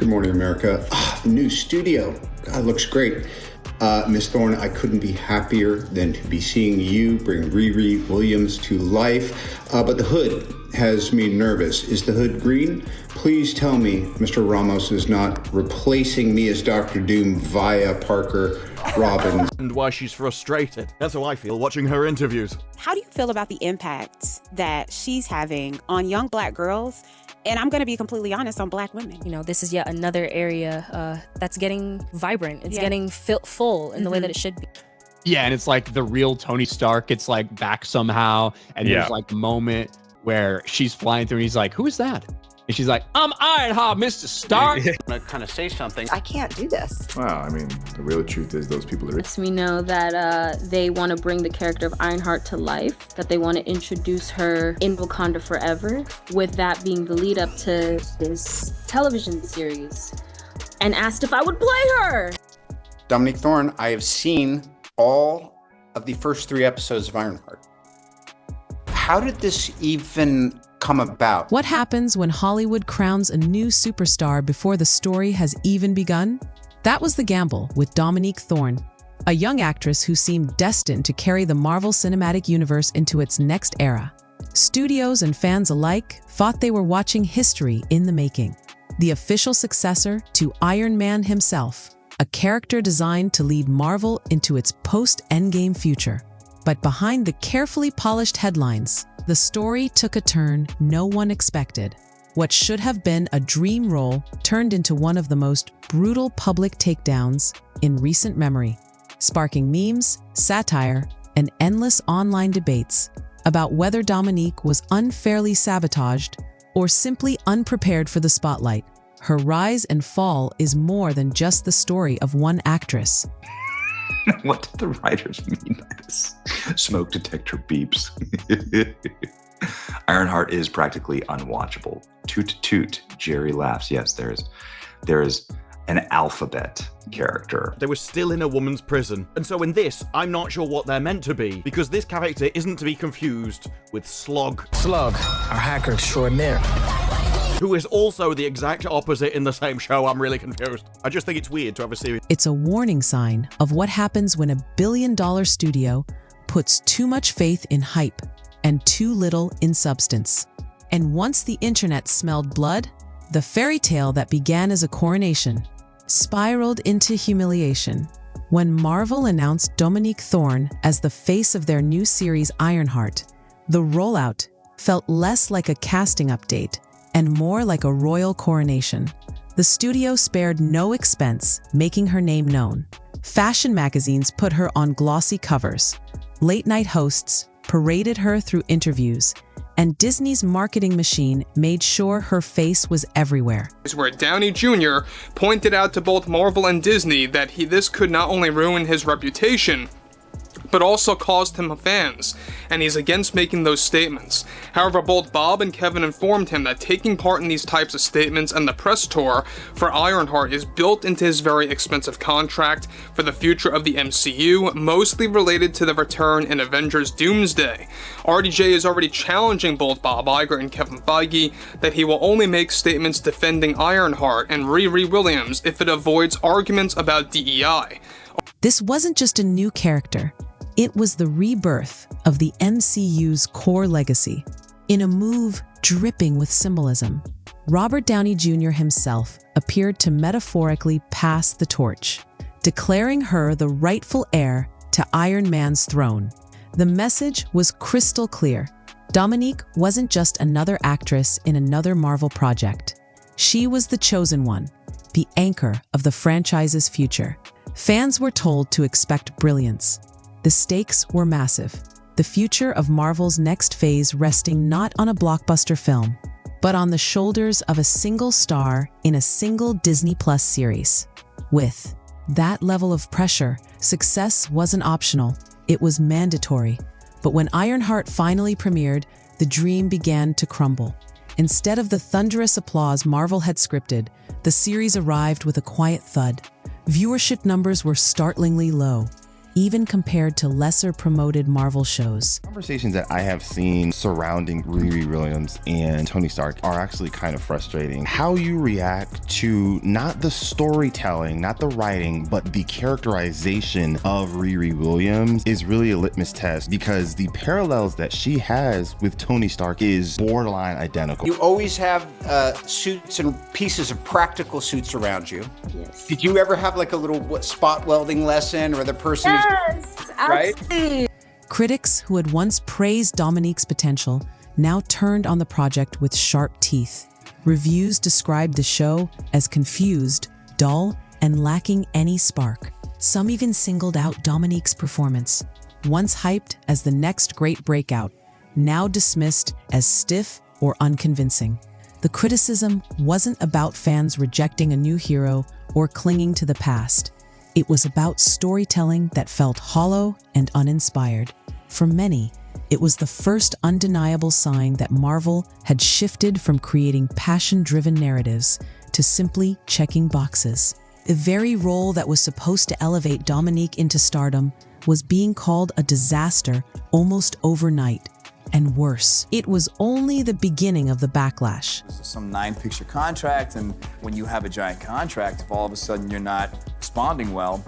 Good morning, America. The new studio. God, looks great. Miss Thorne, I couldn't be happier than to be seeing you bring Riri Williams to life. But the hood has me nervous. Is the hood green? Please tell me Mr. Ramos is not replacing me as Dr. Doom via Parker Robbins. And why she's frustrated. That's how I feel watching her interviews. How do you feel about the impact that she's having on young Black girls? And I'm going to be completely honest, on Black women. You know, this is yet another area that's getting vibrant. It's getting full in the way that it should be. Yeah, and it's like the real Tony Stark. It's like back somehow. And there's like a moment where she's flying through and he's like, who is that? And she's like, I'm Ironheart, Mr. Stark. I'm gonna kind of say something. I can't do this. Well, I mean, the real truth is those people are... We know that they want to bring the character of Ironheart to life, that they want to introduce her in Wakanda forever, with that being the lead up to this television series, and asked if I would play her. Dominique Thorne, I have seen all of the first 3 episodes of Ironheart. How did this even come about? What happens when Hollywood crowns a new superstar before the story has even begun? That was the gamble with Dominique Thorne, a young actress who seemed destined to carry the Marvel Cinematic Universe into its next era. Studios and fans alike thought they were watching history in the making. The official successor to Iron Man himself, a character designed to lead Marvel into its post-Endgame future. But behind the carefully polished headlines, the story took a turn no one expected. What should have been a dream role turned into one of the most brutal public takedowns in recent memory, sparking memes, satire, and endless online debates about whether Dominique was unfairly sabotaged or simply unprepared for the spotlight. Her rise and fall is more than just the story of one actress. What did the writers mean by this? Smoke detector beeps. Ironheart is practically unwatchable. Toot toot, Jerry laughs. Yes, there is an alphabet character. They were still in a woman's prison. And so in this, I'm not sure what they're meant to be, because this character isn't to be confused with Slug. Slug, our hacker extraordinaire. Who is also the exact opposite in the same show. I'm really confused. I just think it's weird to have a series. It's a warning sign of what happens when a billion-dollar studio puts too much faith in hype and too little in substance. And once the internet smelled blood, the fairy tale that began as a coronation spiraled into humiliation when Marvel announced Dominique Thorne as the face of their new series Ironheart. The rollout felt less like a casting update and more like a royal coronation. The studio spared no expense making her name known. Fashion magazines put her on glossy covers. Late-night hosts paraded her through interviews, and Disney's marketing machine made sure her face was everywhere. Where Downey Jr. pointed out to both Marvel and Disney that this could not only ruin his reputation, but also caused him fans, and he's against making those statements. However, both Bob and Kevin informed him that taking part in these types of statements and the press tour for Ironheart is built into his very expensive contract for the future of the MCU, mostly related to the return in Avengers Doomsday. RDJ is already challenging both Bob Iger and Kevin Feige that he will only make statements defending Ironheart and Riri Williams if it avoids arguments about DEI. This wasn't just a new character. It was the rebirth of the MCU's core legacy. In a move dripping with symbolism, Robert Downey Jr. himself appeared to metaphorically pass the torch, declaring her the rightful heir to Iron Man's throne. The message was crystal clear. Dominique wasn't just another actress in another Marvel project. She was the chosen one, the anchor of the franchise's future. Fans were told to expect brilliance. The stakes were massive. The future of Marvel's next phase resting not on a blockbuster film, but on the shoulders of a single star in a single Disney Plus series. With that level of pressure, success wasn't optional, it was mandatory. But when Ironheart finally premiered, the dream began to crumble. Instead of the thunderous applause Marvel had scripted, the series arrived with a quiet thud. Viewership numbers were startlingly low. even compared to lesser promoted Marvel shows. Conversations that I have seen surrounding Riri Williams and Tony Stark are actually kind of frustrating. How you react to not the storytelling, not the writing, but the characterization of Riri Williams is really a litmus test, because the parallels that she has with Tony Stark is borderline identical. You always have suits and pieces of practical suits around you. Yes. Did you ever have like a little spot welding lesson, or the person Yes, absolutely. right? Critics who had once praised Dominique's potential now turned on the project with sharp teeth. Reviews described the show as confused, dull, and lacking any spark. Some even singled out Dominique's performance, once hyped as the next great breakout, now dismissed as stiff or unconvincing. The criticism wasn't about fans rejecting a new hero or clinging to the past. It was about storytelling that felt hollow and uninspired. For many, it was the first undeniable sign that Marvel had shifted from creating passion-driven narratives to simply checking boxes. The very role that was supposed to elevate Dominique into stardom was being called a disaster almost overnight. And worse, it was only the beginning of the backlash. Some 9-picture contract, and when you have a giant contract, if all of a sudden you're not responding well,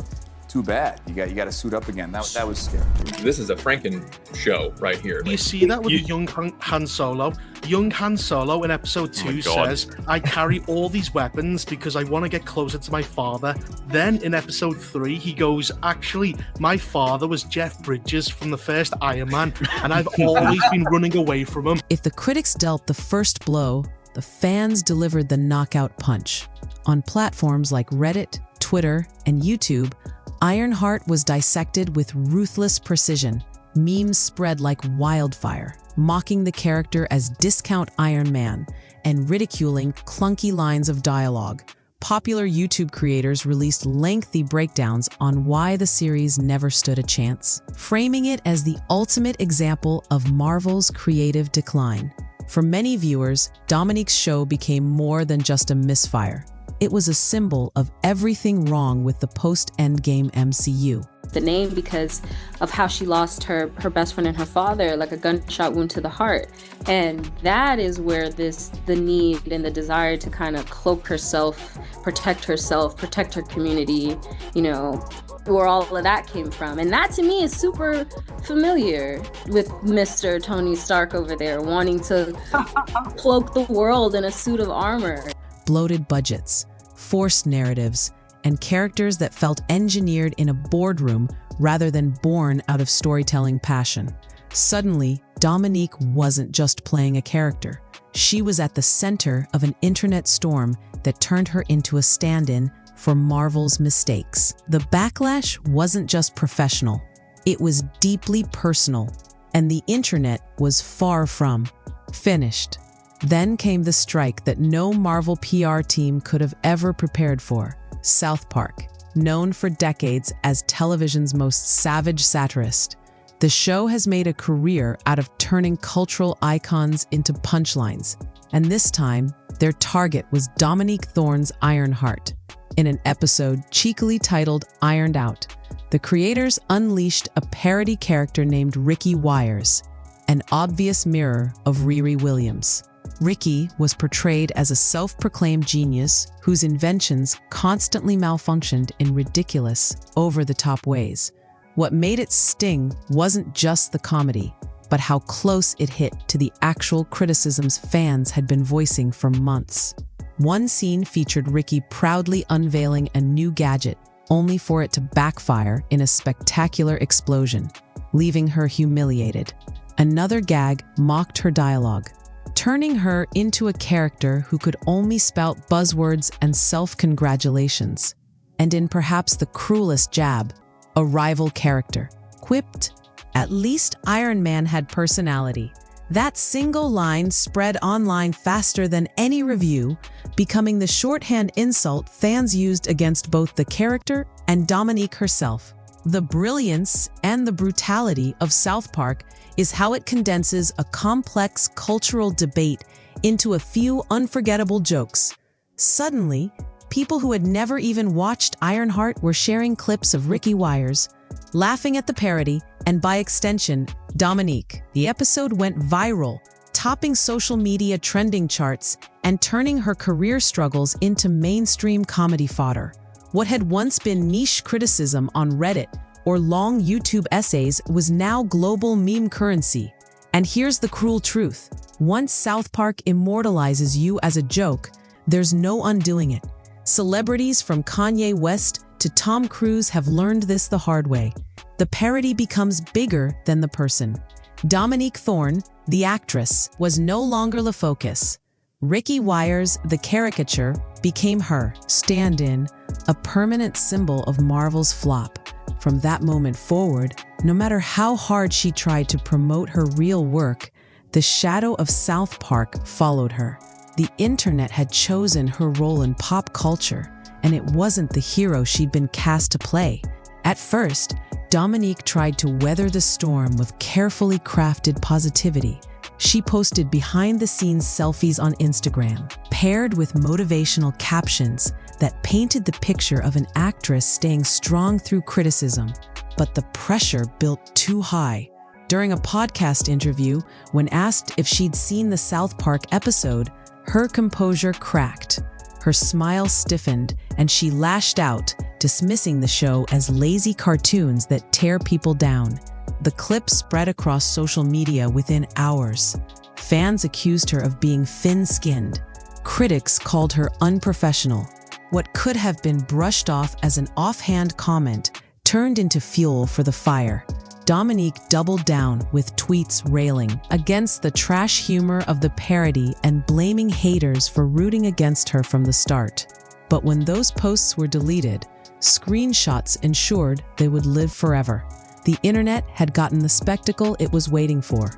too bad. You got to suit up again. That was scary. This is a Franken show right here. You see that with the young Han Solo? Young Han Solo in episode 2 says, I carry all these weapons because I want to get closer to my father. Then in episode 3, he goes, actually, my father was Jeff Bridges from the first Iron Man, and I've always been running away from him. If the critics dealt the first blow, the fans delivered the knockout punch. On platforms like Reddit, Twitter, and YouTube, Ironheart was dissected with ruthless precision. Memes spread like wildfire, mocking the character as Discount Iron Man and ridiculing clunky lines of dialogue. Popular YouTube creators released lengthy breakdowns on why the series never stood a chance, framing it as the ultimate example of Marvel's creative decline. For many viewers, Dominique's show became more than just a misfire. It was a symbol of everything wrong with the post-Endgame MCU. The name because of how she lost her best friend and her father, like a gunshot wound to the heart. And that is where the need and the desire to kind of cloak herself, protect her community, where all of that came from. And that to me is super familiar with Mr. Tony Stark over there, wanting to cloak the world in a suit of armor. Bloated budgets, forced narratives, and characters that felt engineered in a boardroom rather than born out of storytelling passion. Suddenly, Dominique wasn't just playing a character. She was at the center of an internet storm that turned her into a stand-in for Marvel's mistakes. The backlash wasn't just professional. It was deeply personal, and the internet was far from finished. Then came the strike that no Marvel PR team could have ever prepared for. South Park, known for decades as television's most savage satirist, the show has made a career out of turning cultural icons into punchlines. And this time, their target was Dominique Thorne's Ironheart. In an episode cheekily titled Ironed Out, the creators unleashed a parody character named Ricky Wires, an obvious mirror of Riri Williams. Ricky was portrayed as a self-proclaimed genius whose inventions constantly malfunctioned in ridiculous, over-the-top ways. What made it sting wasn't just the comedy, but how close it hit to the actual criticisms fans had been voicing for months. One scene featured Ricky proudly unveiling a new gadget, only for it to backfire in a spectacular explosion, leaving her humiliated. Another gag mocked her dialogue, turning her into a character who could only spout buzzwords and self-congratulations. And in perhaps the cruelest jab, a rival character, quipped, "At least Iron Man had personality." That single line spread online faster than any review, becoming the shorthand insult fans used against both the character and Dominique herself. The brilliance and the brutality of South Park is how it condenses a complex cultural debate into a few unforgettable jokes. Suddenly, people who had never even watched Ironheart were sharing clips of Ricky Wires, laughing at the parody, and by extension, Dominique. The episode went viral, topping social media trending charts and turning her career struggles into mainstream comedy fodder. What had once been niche criticism on Reddit or long YouTube essays was now global meme currency. And here's the cruel truth. Once South Park immortalizes you as a joke, there's no undoing it. Celebrities from Kanye West to Tom Cruise have learned this the hard way. The parody becomes bigger than the person. Dominique Thorne, the actress, was no longer the focus. Ricky Wires, the caricature, became her stand-in, a permanent symbol of Marvel's flop. From that moment forward, no matter how hard she tried to promote her real work, the shadow of South Park followed her. The internet had chosen her role in pop culture, and it wasn't the hero she'd been cast to play. At first, Dominique tried to weather the storm with carefully crafted positivity. She posted behind-the-scenes selfies on Instagram, paired with motivational captions that painted the picture of an actress staying strong through criticism. But the pressure built too high. During a podcast interview, when asked if she'd seen the South Park episode, her composure cracked. Her smile stiffened, and she lashed out, dismissing the show as lazy cartoons that tear people down. The clip spread across social media within hours. Fans accused her of being thin-skinned. Critics called her unprofessional. What could have been brushed off as an offhand comment turned into fuel for the fire. Dominique doubled down with tweets railing against the trash humor of the parody and blaming haters for rooting against her from the start. But when those posts were deleted, screenshots ensured they would live forever. The internet had gotten the spectacle it was waiting for.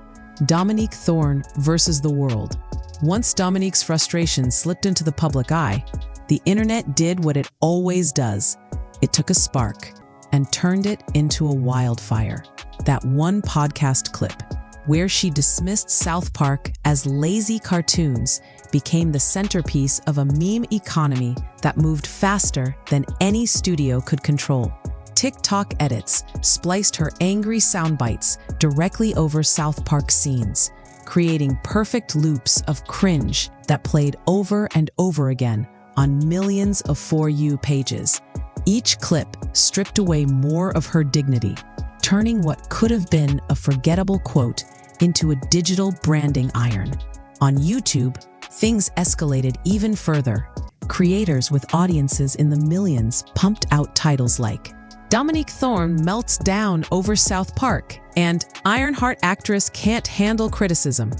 Dominique Thorne versus the world. Once Dominique's frustration slipped into the public eye, the internet did what it always does. It took a spark and turned it into a wildfire. That one podcast clip, where she dismissed South Park as lazy cartoons, became the centerpiece of a meme economy that moved faster than any studio could control. TikTok edits spliced her angry sound bites directly over South Park scenes, creating perfect loops of cringe that played over and over again on millions of For You pages. Each clip stripped away more of her dignity, turning what could have been a forgettable quote into a digital branding iron. On YouTube, things escalated even further. Creators with audiences in the millions pumped out titles like Dominique Thorne melts down over South Park and Ironheart actress can't handle criticism.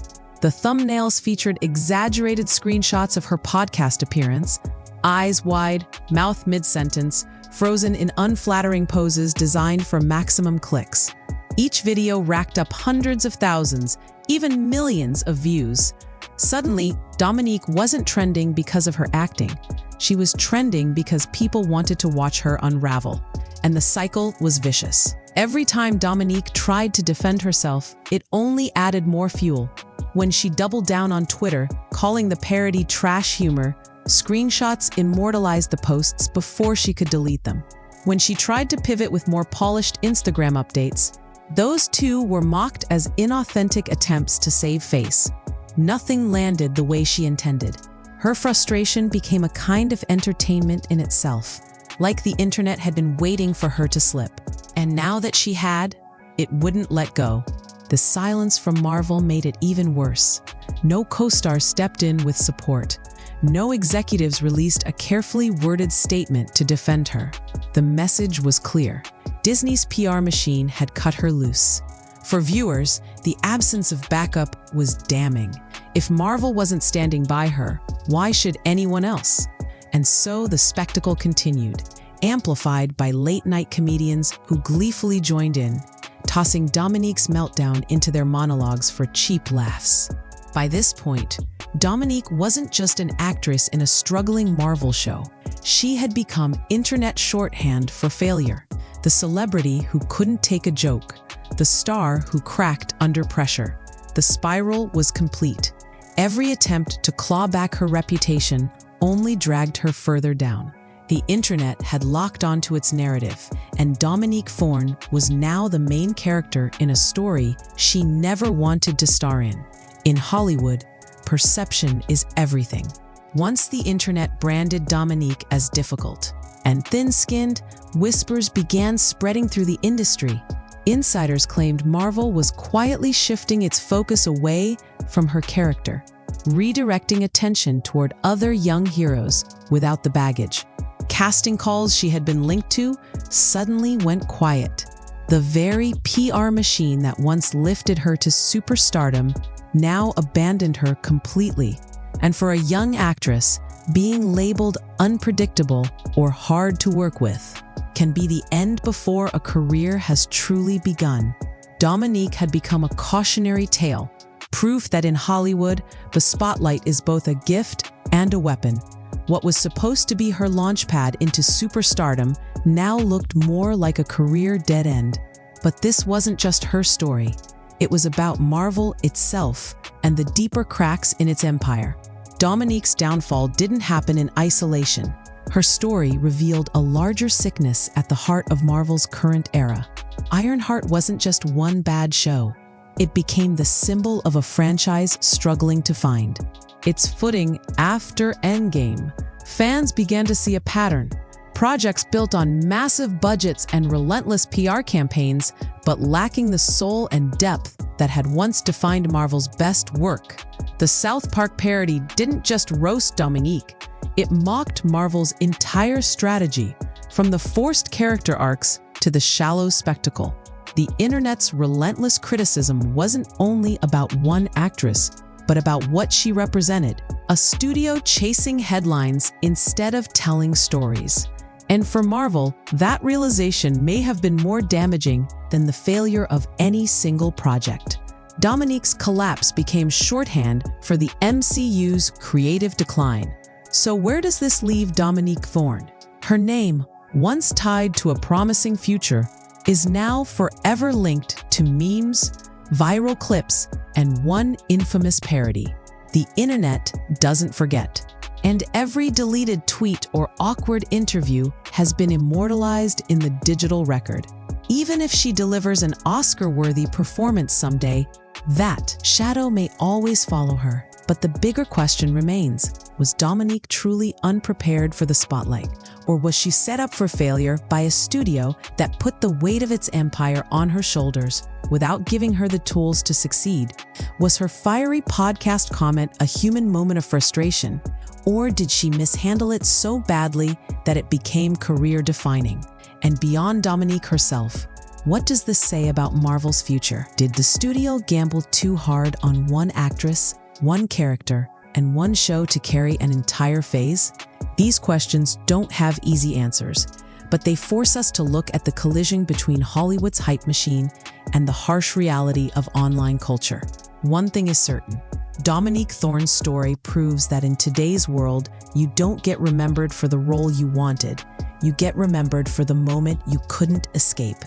The thumbnails featured exaggerated screenshots of her podcast appearance, eyes wide, mouth mid-sentence, frozen in unflattering poses designed for maximum clicks. Each video racked up hundreds of thousands, even millions of views. Suddenly, Dominique wasn't trending because of her acting. She was trending because people wanted to watch her unravel. And the cycle was vicious. Every time Dominique tried to defend herself, it only added more fuel. When she doubled down on Twitter, calling the parody trash humor, screenshots immortalized the posts before she could delete them. When she tried to pivot with more polished Instagram updates, those too were mocked as inauthentic attempts to save face. Nothing landed the way she intended. Her frustration became a kind of entertainment in itself, like the internet had been waiting for her to slip. And now that she had, it wouldn't let go. The silence from Marvel made it even worse. No co-stars stepped in with support. No executives released a carefully worded statement to defend her. The message was clear. Disney's PR machine had cut her loose. For viewers, the absence of backup was damning. If Marvel wasn't standing by her, why should anyone else? And so the spectacle continued, amplified by late-night comedians who gleefully joined in, tossing Dominique's meltdown into their monologues for cheap laughs. By this point, Dominique wasn't just an actress in a struggling Marvel show. She had become internet shorthand for failure, the celebrity who couldn't take a joke, the star who cracked under pressure. The spiral was complete. Every attempt to claw back her reputation only dragged her further down. The internet had locked onto its narrative, and Dominique Thorne was now the main character in a story she never wanted to star in. In Hollywood, perception is everything. Once the internet branded Dominique as difficult and thin-skinned, whispers began spreading through the industry. Insiders claimed Marvel was quietly shifting its focus away from her character, redirecting attention toward other young heroes without the baggage. Casting calls she had been linked to suddenly went quiet. The very PR machine that once lifted her to superstardom now abandoned her completely. And for a young actress, being labeled unpredictable or hard to work with can be the end before a career has truly begun. Dominique had become a cautionary tale, proof that in Hollywood, the spotlight is both a gift and a weapon. What was supposed to be her launchpad into superstardom now looked more like a career dead end. But this wasn't just her story. It was about Marvel itself and the deeper cracks in its empire. Dominique's downfall didn't happen in isolation. Her story revealed a larger sickness at the heart of Marvel's current era. Ironheart wasn't just one bad show. It became the symbol of a franchise struggling to find its footing after Endgame. Fans began to see a pattern. Projects built on massive budgets and relentless PR campaigns, but lacking the soul and depth that had once defined Marvel's best work. The South Park parody didn't just roast Dominique, it mocked Marvel's entire strategy, from the forced character arcs to the shallow spectacle. The internet's relentless criticism wasn't only about one actress, but about what she represented, a studio chasing headlines instead of telling stories. And for Marvel, that realization may have been more damaging than the failure of any single project. Dominique's collapse became shorthand for the MCU's creative decline. So where does this leave Dominique Thorne? Her name, once tied to a promising future, is now forever linked to memes, viral clips, and one infamous parody. The internet doesn't forget. And every deleted tweet or awkward interview has been immortalized in the digital record. Even if she delivers an Oscar-worthy performance someday, that shadow may always follow her. But the bigger question remains, was Dominique truly unprepared for the spotlight? Or was she set up for failure by a studio that put the weight of its empire on her shoulders without giving her the tools to succeed? Was her fiery podcast comment a human moment of frustration? Or did she mishandle it so badly that it became career-defining? And beyond Dominique herself, what does this say about Marvel's future? Did the studio gamble too hard on one actress, one character, and one show to carry an entire phase? These questions don't have easy answers, but they force us to look at the collision between Hollywood's hype machine and the harsh reality of online culture. One thing is certain. Dominique Thorne's story proves that in today's world, you don't get remembered for the role you wanted. You get remembered for the moment you couldn't escape.